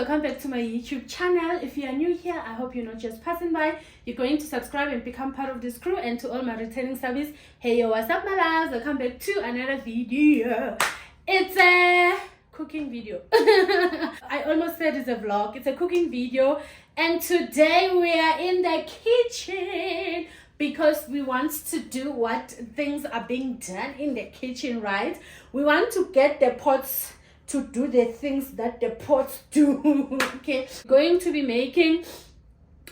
welcome back to my YouTube channel. If you are new here, I hope you're not just passing by. You're going to subscribe and become part of this crew. And to all my returning subbies, hey yo, what's up my loves? Welcome back to another video. It's a cooking video. I almost said it's a vlog. It's a cooking video, and today we are in the kitchen because we want to do what things are being done in the kitchen, right? We want to get the pots to do the things that the pots do. Okay, going to be making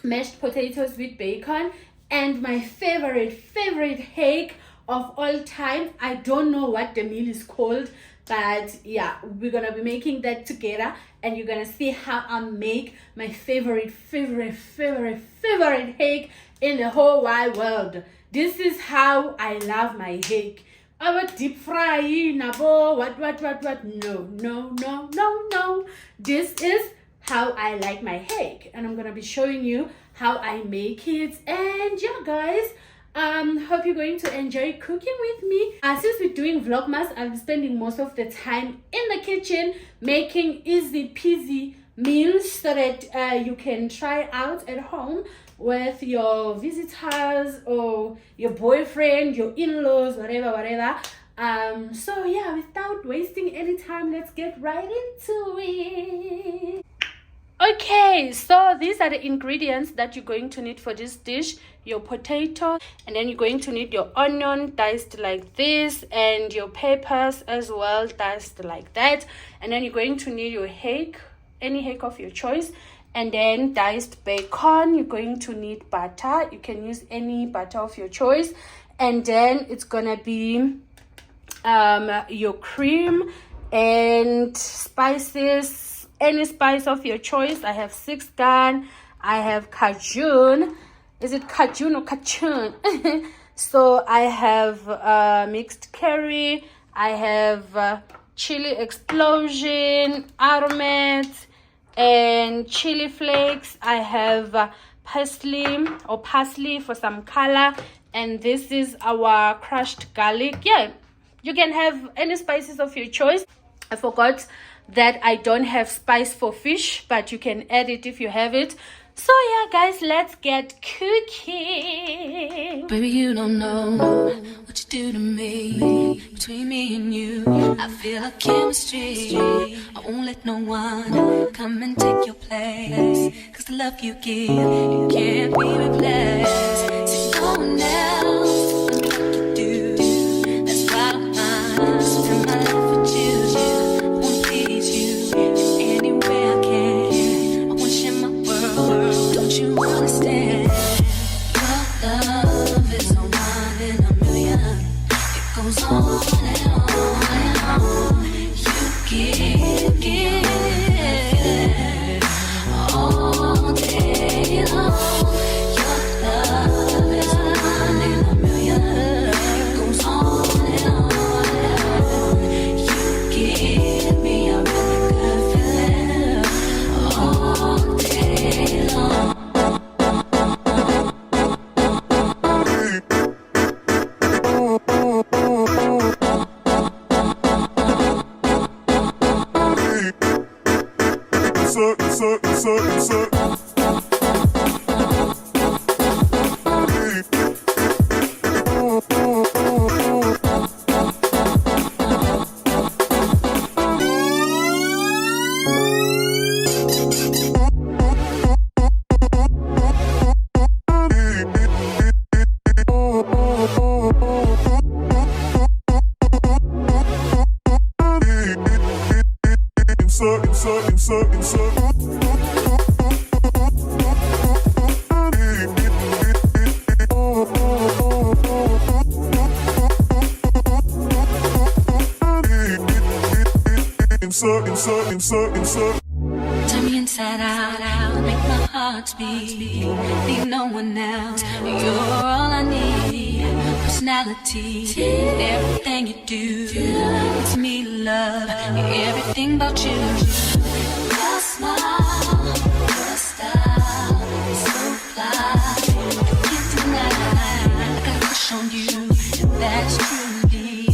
mashed potatoes with bacon and my favorite hake of all time. I don't know what the meal is called, but yeah, we're gonna be making that together, and you're gonna see how I make my favorite hake in the whole wide world. This is how I love my hake. Our deep fry, nabo, what, no. This is how I like my hake, and I'm gonna be showing you how I make it. And yeah, guys, hope you're going to enjoy cooking with me. Since we're doing vlogmas, I'll be spending most of the time in the kitchen making easy peasy meals so that you can try out at home with your visitors or your boyfriend, your in-laws, whatever. So yeah, without wasting any time, let's get right into it. Okay, so these are the ingredients that you're going to need for this dish. Your potato, and then you're going to need your onion diced like this, and your peppers as well diced like that. And then you're going to need your hake, any hake of your choice, and then diced bacon. You're going to need butter. You can use any butter of your choice. And then it's gonna be your cream and spices, any spice of your choice. I have 6 gun, I have cajun. Is it cajun or cajun? So I have mixed curry, I have chili explosion, aromat, and chili flakes. I have parsley for some color, and this is our crushed garlic. Yeah, you can have any spices of your choice. I forgot that I don't have spice for fish, but you can add it if you have it. So yeah, guys, let's get cooking. Baby, you don't know what you do to me. Between me and you, I feel like chemistry. I won't let no one come and take your place, 'cause the love you give, you can't be replaced. So no one else can do what you do. That's why I'm spend my life with you. I wanna please you any way I can. I wanna share my world. Don't you understand? Your love is a one in a million. It goes on and on and on. You give all day long. Your love is a one in a million. It goes on and on and on. You give me a really good feeling all day long. Turn me inside out, make my heart beat. Need no one else, you're all I need. Personality, everything you do, it's me love, everything about you. Your smile, your style, so fly. I can't deny, I got a crush on you, that's truly.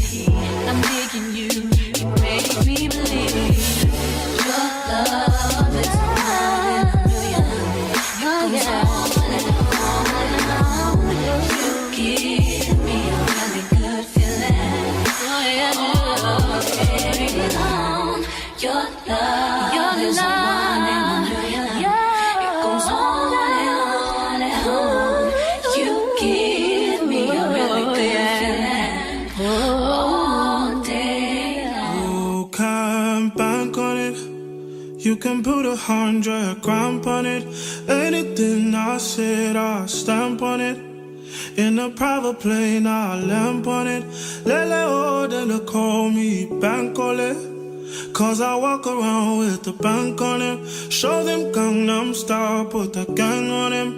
I'm digging you, you make me believe. Your love is Your There's a one in a million. It goes on and on. You give me a really good feeling all day long. You can bank on it. You can put 100 grand on it. Anything I said, I stamp on it. In a private plane, I lamp on it. Lele oh, then they call me Bankole. Cause I walk around with the bank on him. Show them Gangnam Style, put the gang on him.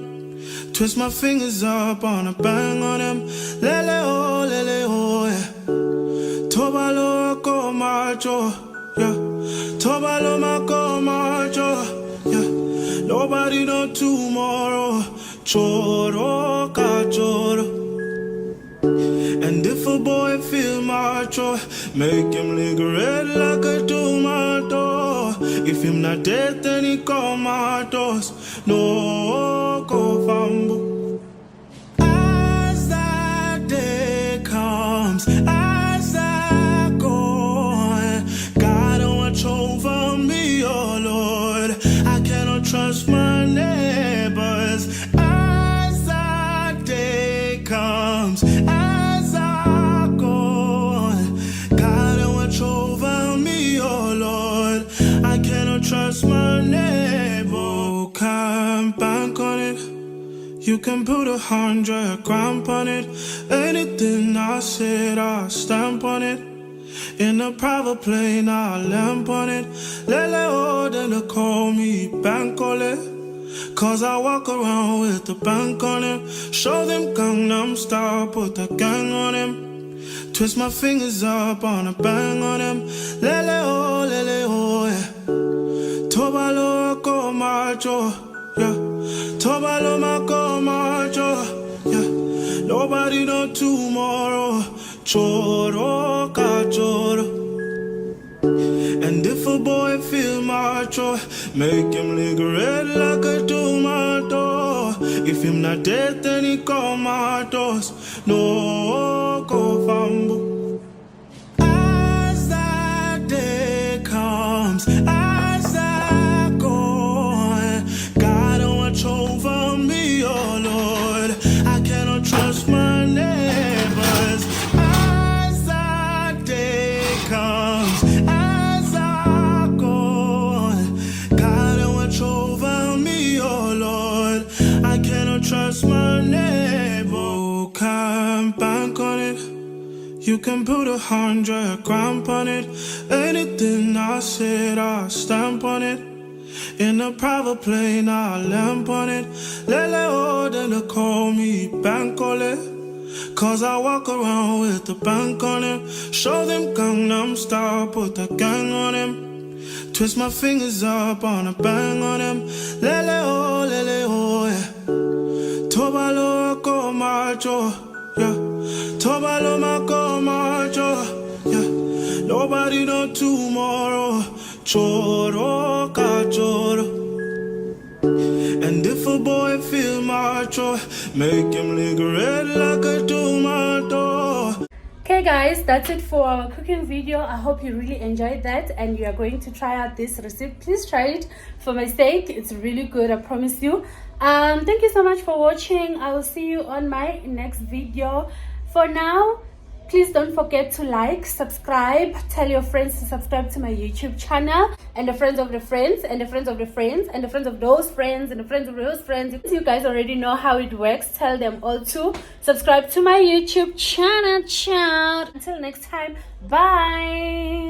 Twist my fingers up on a bang on him. Lele oh, yeah. Tobalo ko macho, yeah. Tobalo mako macho, yeah. Nobody know tomorrow. Choro ka choro. And if a boy feel macho, make him lick red like a tomato. If him not dead, then he comatose. No go fambo. As that day comes, as I go, God watch over me, oh Lord. I cannot trust my neighbors. As that day comes, as I go, God watch over me, oh Lord. I cannot trust my neighbor. Can't bank on it. You can put 100 grand on it. Anything I said, I stamp on it. In a private plane, I lamp on it. Lele oh, then they call me Bankole. Cause I walk around with the bank on him. Show them Gangnam Style, put the gang on him. Twist my fingers up on a bang on him. Lele oh, yeah. Tobalo ko macho, yeah. Tobalo mako macho, yeah. Nobody know tomorrow. Choro ka choro. And if a boy feel macho, make him lick red like a tomato. If him not dead, then he comatose. No go fambo. As that day comes, as I go, God watch over me, oh Lord. I cannot trust my neighbors. As that day comes, as I go, God watch over me, oh Lord. I cannot trust my neighbor. Can't bank on it. You can put 100 grand on it. Anything I said, I stamp on it. In a private plane, I lamp on it. Lele oh, then they call me Bankole. Cause I walk around with the bank on him. Show them Gangnam Style, put the gang on him. Twist my fingers up on a bang on him. Lele oh, yeah. Tobalo ko macho, yeah. Tobalo mako macho, yeah. Nobody know tomorrow. Choro ka choro. And if a boy feel macho, make him lick red like a tomato. Okay guys, that's it for our cooking video. I hope you really enjoyed that and you are going to try out this recipe. Please try it for my sake. It's really good, I promise you. Thank you so much for watching. I will see you on my next video. For now, please don't forget to like, subscribe, tell your friends to subscribe to my YouTube channel, and the friends of the friends, and the friends of the friends, and the friends of those friends, and the friends of those friends. You guys already know how it works. Tell them all to subscribe to my YouTube channel. Ciao. Until next time, bye.